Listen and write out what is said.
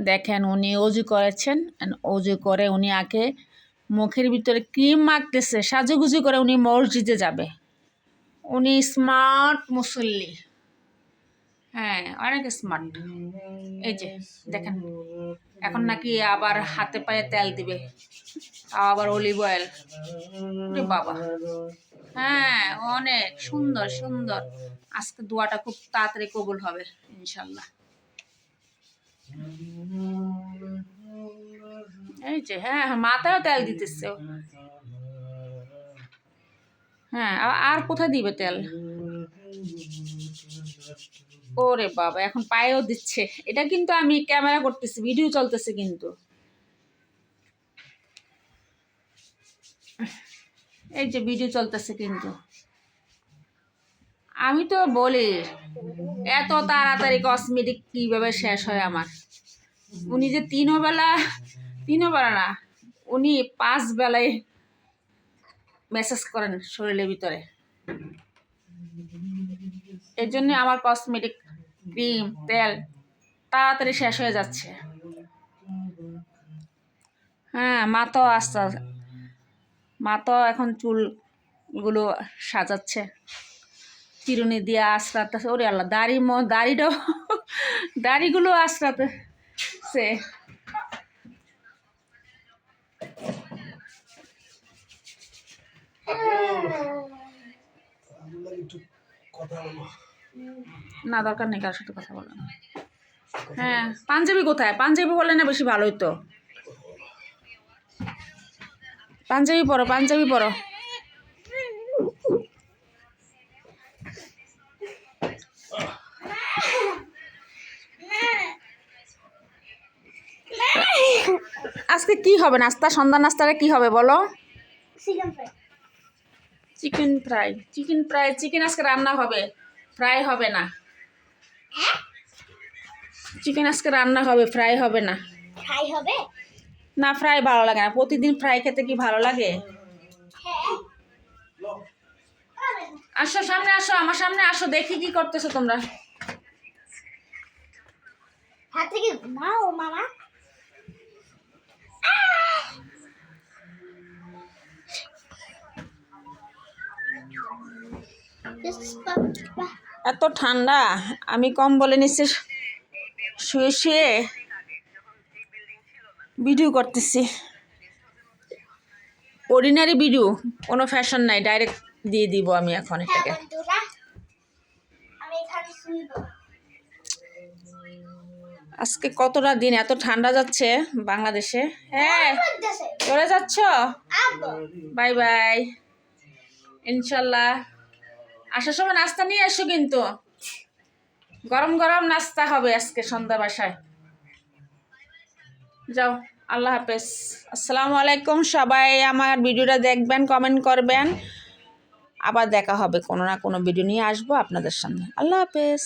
দেখেন উনি অজু করেছেন, অজু করে উনি আগে মুখের ভিতরে ক্রিম মাখতেছে, সাজুগুজু করে উনি মসজিদে যাবে। উনি স্মার্ট মুসল্লি, হ্যাঁ অনেক স্মার্ট। এই যে দেখেন এখন নাকি আবার হাতে পায়ে তেল দিবে, আবার অলিভ অয়েল। বাবা হ্যাঁ অনেক সুন্দর সুন্দর। আজকে দোয়াটা খুব তাড়াতাড়ি কবুল হবে ইনশাল্লাহ। এই যে হ্যাঁ মাথায়ও তেল দিতেছে। হ্যাঁ আর কোথায় দিবে তেল? ওরে বাবা এখন পায়েও দিচ্ছে। এটা কিন্তু আমি ক্যামেরা করতেছি, ভিডিও চলতেছে কিন্তু। এই যে ভিডিও চলতেছে কিন্তু। আমি তো বলি এত তাড়াতাড়ি কসমেটিক কিভাবে শেষ হয় আমার। উনি যে তিনও বেলা না, উনি 5 বেলায় মেসেজ করেন শরীরের ভিতরে। এর জন্য আমার কসমেটিক ক্রিম তেল তাড়াতাড়ি শেষ হয়ে যাচ্ছে। হ্যাঁ মা তো এখন চুলগুলো সাজাচ্ছে, চিরুনি দিয়ে আশ্রাতেছে। ওরে আল্লাহ দাড়িগুলো আশ্রাতেছে। না দরকার নেই কারোর সাথে কথা বলার। হ্যাঁ পাঞ্জাবি কোথায়? পাঞ্জাবি বলে না বেশি ভালোই তো। পাঞ্জাবি পরো, পাঞ্জাবি পরো। আজকে কি হবে নাস্তা? সন্ধ্যা নাস্তাটা কি হবে বলো? Chicken fry. চিকেন আজকে রান্না হবে, ফ্রাই হবে না। চিকেন আজকে রান্না হবে, ফ্রাই হবে না। ফ্রাই হবে না, ফ্রাই ভালো লাগে না। প্রতিদিন ফ্রাই খেতে কি ভালো লাগে? আসো সামনে আসো, আমার সামনে আসো, দেখি কি করতেছো তোমরা। হাত থেকে ঘুমাও মামা। এত ঠান্ডা, আমি কম্বলে নিচে শুয়ে শুয়ে ভিডিও করতেছি। অর্ডিনারি ভিডিও, কোনো ফ্যাশন নাই, ডাইরেক্ট দিয়ে দিব আমি এখন এটাকে। আজকে কতটা দিন এত ঠান্ডা যাচ্ছে বাংলাদেশে। হ্যাঁ চলে যাচ্ছ, বাই বাই। ইনশাল্লাহ আসার সময় নাস্তা নিয়ে এসো কিন্তু, গরম গরম নাস্তা হবে আজকে সন্ধ্যা বাসায়। যাও, আল্লাহ হাফেজ, আসসালামু আলাইকুম। সবাই আমার ভিডিওটা দেখবেন, কমেন্ট করবেন। আবার দেখা হবে, কোনো না কোনো ভিডিও নিয়ে আসবো আপনাদের সামনে। আল্লাহ হাফেজ।